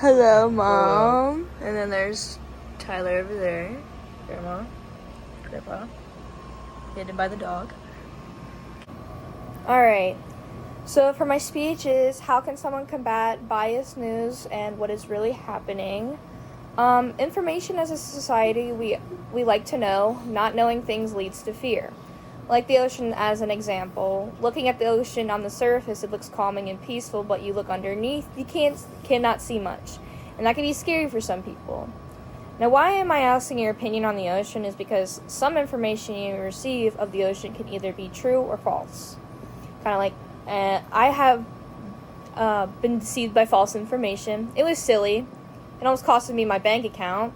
Hello, Mom. And then there's Tyler over there. Grandma. Grandpa. Hidden by the dog. Alright. So for my speech is, how can someone combat biased news and what is really happening? Information as a society, we like to know. Not knowing things leads to fear. Like the ocean as an example. Looking at the ocean on the surface, it looks calming and peaceful, but you look underneath, you cannot see much. And that can be scary for some people. Now, why am I asking your opinion on the ocean is because some information you receive of the ocean can either be true or false. Kind of like, I have been deceived by false information. It was silly. It almost costed me my bank account.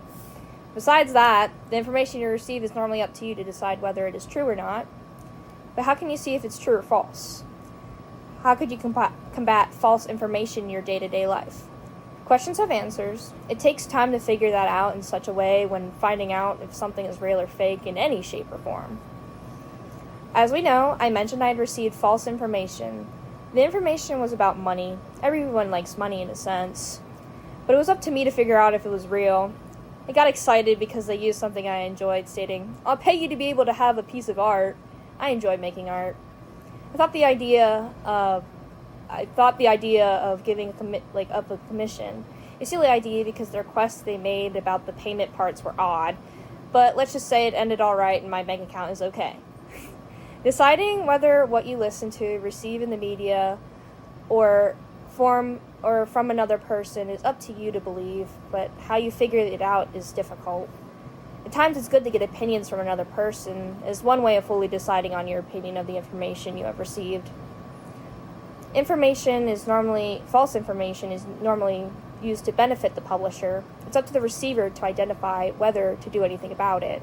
Besides that, the information you receive is normally up to you to decide whether it is true or not. But how can you see if it's true or false? How could you combat false information in your day-to-day life? Questions have answers. It takes time to figure that out in such a way when finding out if something is real or fake in any shape or form. As we know, I mentioned I had received false information. The information was about money. Everyone likes money in a sense. But it was up to me to figure out if it was real. I got excited because they used something I enjoyed, stating, "I'll pay you to be able to have a piece of art." I enjoy making art. I thought the idea of giving up a commission a silly idea because the requests they made about the payment parts were odd. But let's just say it ended all right and my bank account is okay. Deciding whether what you listen to, receive in the media, or from another person is up to you to believe, but how you figure it out is difficult. At times it's good to get opinions from another person, as one way of fully deciding on your opinion of the information you have received. False information is normally used to benefit the publisher. It's up to the receiver to identify whether to do anything about it,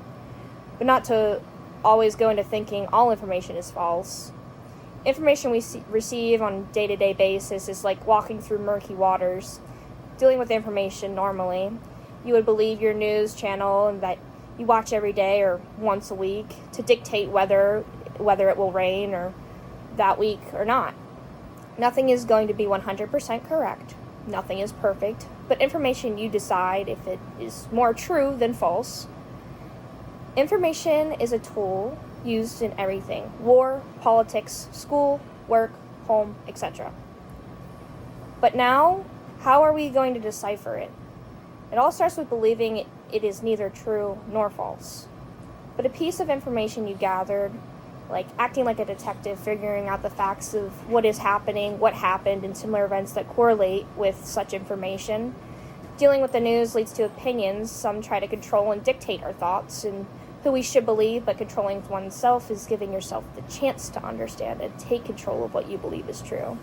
but not to always go into thinking all information is false. Information we receive on a day-to-day basis is like walking through murky waters. Dealing with information normally, you would believe your news channel that you watch every day or once a week to dictate whether it will rain or that week or not. Nothing is going to be 100% correct. Nothing is perfect, but information you decide if it is more true than false. Information is a tool used in everything: war, politics, school, work, home, etc. But now, how are we going to decipher it? It all starts with believing it is neither true nor false. But a piece of information you gathered, like acting like a detective, figuring out the facts of what is happening, what happened, and similar events that correlate with such information. Dealing with the news leads to opinions. Some try to control and dictate our thoughts and who we should believe, but controlling oneself is giving yourself the chance to understand and take control of what you believe is true.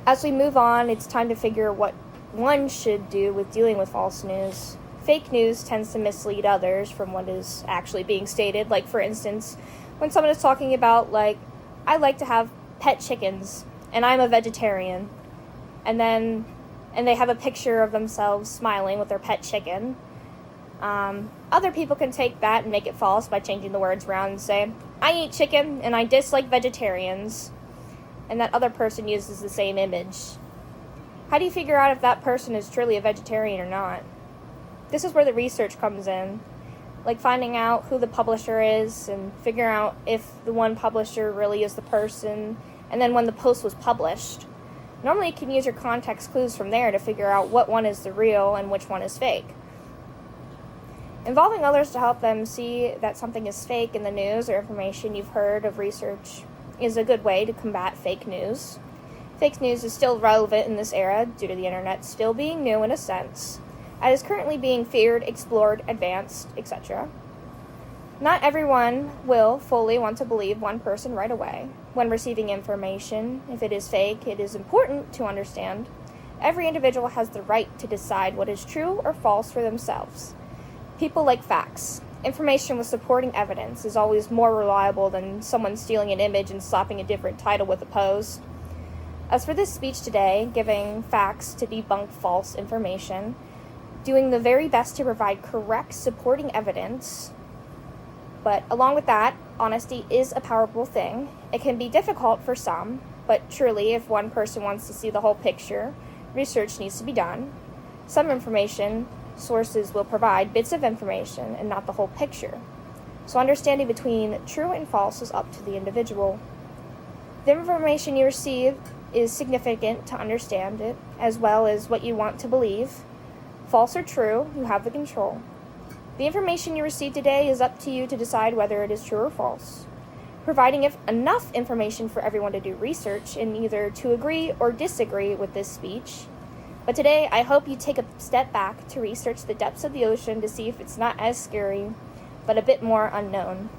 As we move on, it's time to figure what one should do with dealing with false news. Fake news tends to mislead others from what is actually being stated. Like, for instance, when someone is talking about, I like to have pet chickens, and I'm a vegetarian, and they have a picture of themselves smiling with their pet chicken. Other people can take that and make it false by changing the words around and say, "I eat chicken and I dislike vegetarians," and that other person uses the same image. How do you figure out if that person is truly a vegetarian or not? This is where the research comes in, like finding out who the publisher is and figuring out if the one publisher really is the person, and then when the post was published. Normally you can use your context clues from there to figure out what one is the real and which one is fake. Involving others to help them see that something is fake in the news or information you've heard of research is a good way to combat fake news. Fake news is still relevant in this era due to the internet still being new in a sense. It is currently being feared, explored, advanced, etc. Not everyone will fully want to believe one person right away. When receiving information, if it is fake, it is important to understand every individual has the right to decide what is true or false for themselves. People like facts. Information with supporting evidence is always more reliable than someone stealing an image and slapping a different title with a post. As for this speech today, giving facts to debunk false information, doing the very best to provide correct supporting evidence. But along with that, honesty is a powerful thing. It can be difficult for some, but truly, if one person wants to see the whole picture, research needs to be done. Some information sources will provide bits of information and not the whole picture. So understanding between true and false is up to the individual. The information you receive is significant to understand it, as well as what you want to believe. False or true, you have the control. The information you receive today is up to you to decide whether it is true or false. Providing enough information for everyone to do research and either to agree or disagree with this speech. But today, I hope you take a step back to research the depths of the ocean to see if it's not as scary, but a bit more unknown.